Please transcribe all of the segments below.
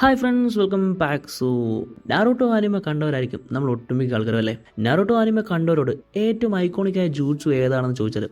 Hi friends, welcome back. Naruto anime കണ്ടവരായിരിക്കും നമ്മൾ ഒട്ടുമിക്ക ആൾക്കാരും അല്ലേ. നാരുട്ടോ ആനിമ കണ്ടവരോട് ഏറ്റവും ഐക്കോണിക്കായ ജൂട്സു ഏതാണെന്ന് ചോദിച്ചാൽ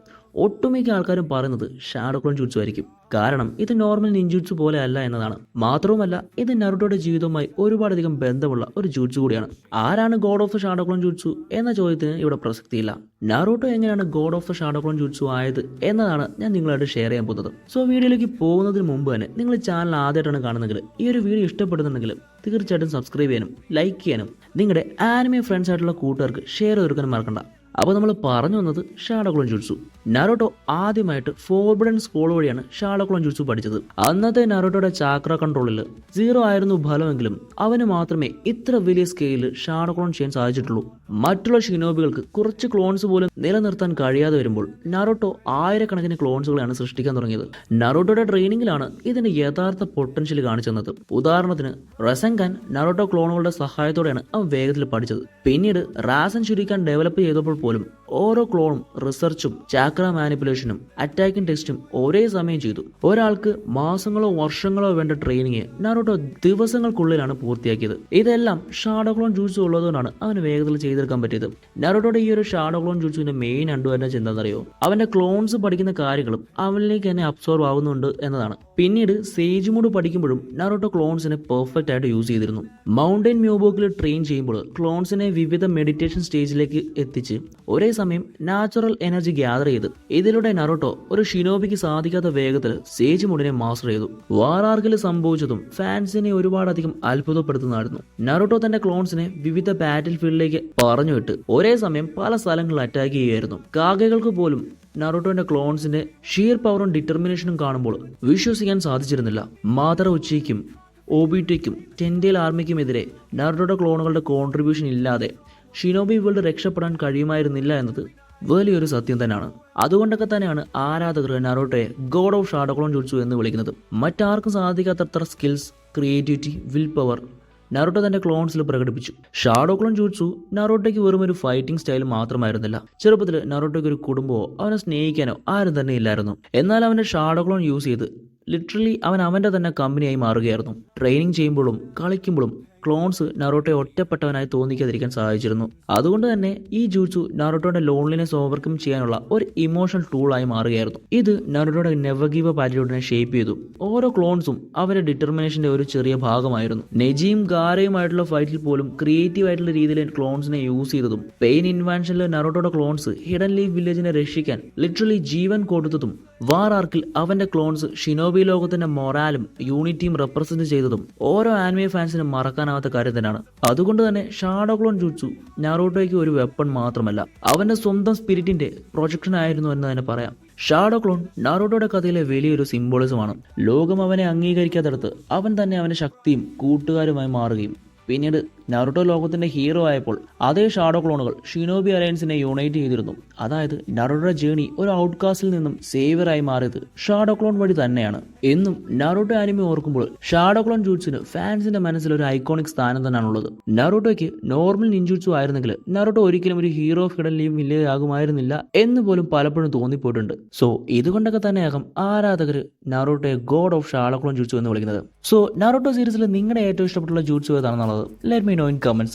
ഒട്ടുമിക്ക ആൾക്കാരും പറയുന്നത് ഷാഡോ ക്ലോൺ ജൂട്സു ആയിരിക്കും. കാരണം ഇത് നോർമൽ നിൻജൂട്സു പോലെ അല്ല എന്നതാണ്. മാത്രവുമല്ല, ഇത് നാരുട്ടോയുടെ ജീവിതവുമായി ഒരുപാടധികം ബന്ധമുള്ള ഒരു ജൂട്സു കൂടിയാണ്. ആരാണ് god of the shadow clone jutsu എന്ന ചോദ്യത്തിന് ഇവിടെ പ്രസക്തിയില്ല. നാരുട്ടോ എങ്ങനെയാണ് god of the shadow clone jutsu ആയത് എന്നതാണ് ഞാൻ നിങ്ങളായിട്ട് ഷെയർ ചെയ്യാൻ പോകുന്നത്. വീഡിയോയിലേക്ക് പോകുന്നതിന് മുമ്പ് തന്നെ നിങ്ങൾ ചാനൽ ആദ്യമായിട്ടാണ് കാണുന്നെങ്കിൽ ഈ ഒരു വീഡിയോ ഇഷ്ടപ്പെടുന്നുണ്ടെങ്കിൽ തീർച്ചയായിട്ടും സബ്സ്ക്രൈബ് ചെയ്യാനും ലൈക്ക് ചെയ്യാനും നിങ്ങളുടെ ആനിമെ ഫ്രണ്ട്സ് ആയിട്ടുള്ള കൂട്ടുകാർക്ക് ഷെയർ ചെയ്തെടുക്കാനും മറക്കണ്ട. അപ്പോൾ നമ്മൾ പറഞ്ഞു വന്നത് ഷാഡോ ക്ലോൺ ജൂട്സു. നാരുട്ടോ ആദ്യമായിട്ട് ഫോർബിഡൻ സ്കൂൾ വഴിയാണ് ഷാഡോ ക്ലോൺ ജൂട്സു പഠിച്ചത്. അന്നത്തെ നാരുട്ടോയുടെ ചാക്ര കൺട്രോളിൽ 0 ആയിരുന്നു ഫലമെങ്കിലും അവന് മാത്രമേ ഇത്ര വലിയ സ്കെയിലിൽ ഷാഡോ ക്ലോൺ ചെയ്യാൻ സാധിച്ചിട്ടുള്ളൂ. മറ്റുള്ള ഷിനോബികൾക്ക് കുറച്ച് ക്ലോൺസ് പോലും നിലനിർത്താൻ കഴിയാതെ വരുമ്പോൾ നാരുട്ടോ ആയിരക്കണക്കിന് ക്ലോൺസുകളാണ് സൃഷ്ടിക്കാൻ തുടങ്ങിയത്. നാരുട്ടോയുടെ ട്രെയിനിങ്ങിലാണ് ഇതിന്റെ യഥാർത്ഥ പൊട്ടൻഷ്യൽ കാണിച്ചു തന്നത്. ഉദാഹരണത്തിന് റസൻകാൻ നാരുട്ടോ ക്ലോണുകളുടെ സഹായത്തോടെയാണ് അവൻ വേഗത്തിൽ പഠിച്ചത്. പിന്നീട് റാസൻ ഷുരിക്കാൻ ഡെവലപ്പ് ചെയ്തപ്പോൾ പോലും ഓരോ ക്ലോണും റിസർച്ചും ചാക്ര മാനിപ്പുലേഷനും അറ്റാക്കിംഗ് ടെസ്റ്റും ഒരേ സമയം ചെയ്തു. ഒരാൾക്ക് മാസങ്ങളോ വർഷങ്ങളോ വേണ്ട ട്രെയിനിങ് നാരുട്ടോ ദിവസങ്ങൾക്കുള്ളിലാണ് പൂർത്തിയാക്കിയത്. ഇതെല്ലാം ഷാഡോ ക്ലോൺ ജൂട്സു ഉള്ളതുകൊണ്ടാണ് അവന് വേഗത്തിൽ ചെയ്തെടുക്കാൻ പറ്റിയത്. നാരുട്ടോയുടെ ഈ ഒരു ഷാഡോ ക്ലോൺ ജൂട്സുവിന്റെ മെയിൻ അഡ്വാൻറ്റേജ് എന്താണെന്നറിയോ? അവന്റെ ക്ലോൺസ് പഠിക്കുന്ന കാര്യങ്ങളും അവനിലേക്ക് തന്നെ അബ്സോർവ് ആവുന്നുണ്ട് എന്നതാണ്. പിന്നീട് സേജ് മോഡ് പഠിക്കുമ്പോഴും നാരുട്ടോ ക്ലോൺസിനെ പെർഫെക്റ്റ് ആയിട്ട് യൂസ് ചെയ്തിരുന്നു. മൗണ്ടൻ മ്യൂബോക്കിൽ ട്രെയിൻ ചെയ്യുമ്പോൾ ക്ലോൺസിനെ വിവിധ മെഡിറ്റേഷൻ സ്റ്റേജിലേക്ക് എത്തിച്ച് ഒരേ സമയം നാച്ചുറൽ എനർജി ഗ്യാദർ ചെയ്ത് ഇതിലൂടെ നാരുട്ടോ ഒരു ഷിനോബിക്ക് സാധിക്കാത്ത വേഗത്തിൽ സേജ് മോഡിനെ മാസ്റ്റർ ചെയ്തു. വാർ ആർക്കിൽ സംഭവിച്ചതും ഫാൻസിനെ ഒരുപാടധികം അത്ഭുതപ്പെടുത്തുന്നതായിരുന്നു. നാരുട്ടോ തന്റെ ക്ലോൺസിനെ വിവിധ ബാറ്റിൽ ഫീൽഡിലേക്ക് പറഞ്ഞുവിട്ട് ഒരേ സമയം പല സ്ഥലങ്ങളിൽ അറ്റാക്ക് ചെയ്യുകയായിരുന്നു. കാഗകൾക്ക് പോലും നാരുട്ടോന്റെ ക്ലോൺസിന്റെ ഷിയർ പവറും ഡിറ്റർമിനേഷനും കാണുമ്പോൾ വിശ്വസിക്കാൻ സാധിച്ചിരുന്നില്ല. മാതറ ഉച്ചയ്ക്കും ഒബിറ്റയ്ക്കും ടെൻഡേൽ ആർമിക്കുമെതിരെ നാരുട്ടോയുടെ ക്ലോണുകളുടെ കോൺട്രിബ്യൂഷൻ ഇല്ലാതെ ഷിനോബി വേൾഡ് രക്ഷപ്പെടാൻ കഴിയുമായിരുന്നില്ല എന്നത് വലിയൊരു സത്യം തന്നെയാണ്. അതുകൊണ്ടൊക്കെ തന്നെയാണ് ആരാധകർ നാരുട്ടോയെ god of shadow clone jutsu എന്ന് വിളിക്കുന്നത്. മറ്റാർക്കും സാധിക്കാത്തത്ര സ്കിൽസ്, ക്രിയേറ്റിവിറ്റി, വിൽ പവർ നാരുട്ടോ തന്റെ ക്ലോൺസിൽ പ്രകടിപ്പിച്ചു. ഷാഡോ ക്ലോൺ ജൂട്സു നാരുട്ടോയ്ക്ക് വെറും ഒരു ഫൈറ്റിംഗ് സ്റ്റൈൽ മാത്രമായിരുന്നില്ല. ചെറുപ്പത്തിൽ നാരുട്ടോയ്ക്ക് ഒരു കുടുംബമോ അവനെ സ്നേഹിക്കാനോ ആരും തന്നെ ഇല്ലായിരുന്നു. എന്നാൽ അവന്റെ ഷാഡോ ക്ലോൺ യൂസ് ചെയ്ത് ലിറ്ററലി അവന്റെ തന്നെ കമ്പനിയായി മാറുകയായിരുന്നു. ട്രെയിനിങ് ചെയ്യുമ്പോഴും കളിക്കുമ്പോഴും ക്ലോൺസ് നാരുട്ടോയെ ഒറ്റപ്പെട്ടവനായി തോന്നിക്കാതിരിക്കാൻ സഹായിച്ചിരുന്നു. അതുകൊണ്ട് തന്നെ ഈ ജൂട്സു നാരുട്ടോയുടെ ലോൺലിനെസ് ഓവർകം ചെയ്യാനുള്ള ഒരു ഇമോഷണൽ ടൂളായി മാറുകയായിരുന്നു. ഇത് നാരുട്ടോയുടെ നെവർ ഗീവ് അപ്പ് ആറ്റിറ്റ്യൂഡിനെ ഷേപ്പ് ചെയ്തു. ഓരോ ക്ലോൺസും അവരുടെ ഡിറ്റർമിനേഷന്റെ ഒരു ചെറിയ ഭാഗമായിരുന്നു. നെജിയും ഗാരയുമായിട്ടുള്ള ഫൈറ്റിൽ പോലും ക്രിയേറ്റീവ് ആയിട്ടുള്ള രീതിയിൽ ക്ലോൺസിനെ യൂസ് ചെയ്തതും പെയിൻ ഇൻവാൻഷനിലെ നാരുട്ടോയുടെ ക്ലോൺസ് ഹിഡൻ ലീഫ് വില്ലേജിനെ രക്ഷിക്കാൻ ലിറ്ററലി ജീവൻ കൊടുത്തതും വാർ ആർക്കിൽ അവന്റെ ക്ലോൺസ് ഷിനോബി ലോകത്തിന്റെ മൊറാലും യൂണിറ്റിയും റെപ്രസെന്റ് ചെയ്തതും ഓരോ ആനിമെ ഫാൻസിനും മറക്കാനാവാത്ത കാര്യം തന്നെയാണ്. അതുകൊണ്ട് തന്നെ ഷാഡോ ക്ലോൺ ജൂട്സു നാരുട്ടോയ്ക്ക് ഒരു വെപ്പൺ മാത്രമല്ല, അവന്റെ സ്വന്തം സ്പിരിറ്റിന്റെ പ്രൊജക്ഷൻ ആയിരുന്നു എന്ന് തന്നെ പറയാം. ഷാഡോ ക്ലോൺ നാരുട്ടോയുടെ കഥയിലെ വലിയൊരു സിംബോളിസമാണ്. ലോകം അവനെ അംഗീകരിക്കാത്തടത്ത് അവൻ തന്നെ അവന്റെ ശക്തിയും കൂട്ടുകാരുമായി മാറുകയും പിന്നീട് നാരുട്ടോ ലോകത്തിന്റെ ഹീറോ ആയപ്പോൾ അതേ ഷാഡോ ക്ലോണുകൾ ഷിനോബി അലയൻസിനെ യുണൈറ്റ് ചെയ്തിരുന്നു. അതായത് നാരുട്ടോയുടെ ജേണി ഒരു ഔട്ട്കാസ്റ്റിൽ നിന്നും സേവിയറായി മാറിയത് ഷാഡോ ക്ലോൺ വഴി തന്നെയാണ്. എന്നും നാരുട്ടോ ആനിമെ ഓർക്കുമ്പോൾ ഷാഡോ ക്ലോൺ ജൂട്സിന് ഫാൻസിന്റെ മനസ്സിൽ ഒരു ഐക്കോണിക് സ്ഥാനം തന്നെയാണുള്ളത്. നാരുട്ടോയ്ക്ക് നോർമൽ നിൻജൂട്സു ആയിരുന്നെങ്കിൽ നാരുട്ടോ ഒരിക്കലും ഒരു hero of hidden leaf village ആകുമായിരുന്നില്ല എന്ന് പോലും പലപ്പോഴും തോന്നിപ്പോയിട്ടുണ്ട്. ഇതുകൊണ്ടൊക്കെ തന്നെയാകും ആരാധകർ നാരുട്ടോയെ god of shadow clone jutsu എന്ന് വിളിക്കുന്നത്. നാരുട്ടോ സീരീസിൽ നിങ്ങളുടെ ഏറ്റവും ഇഷ്ടപ്പെട്ടുള്ള ജൂട്സു ഏതാണെന്നുള്ളത് let me know in comments.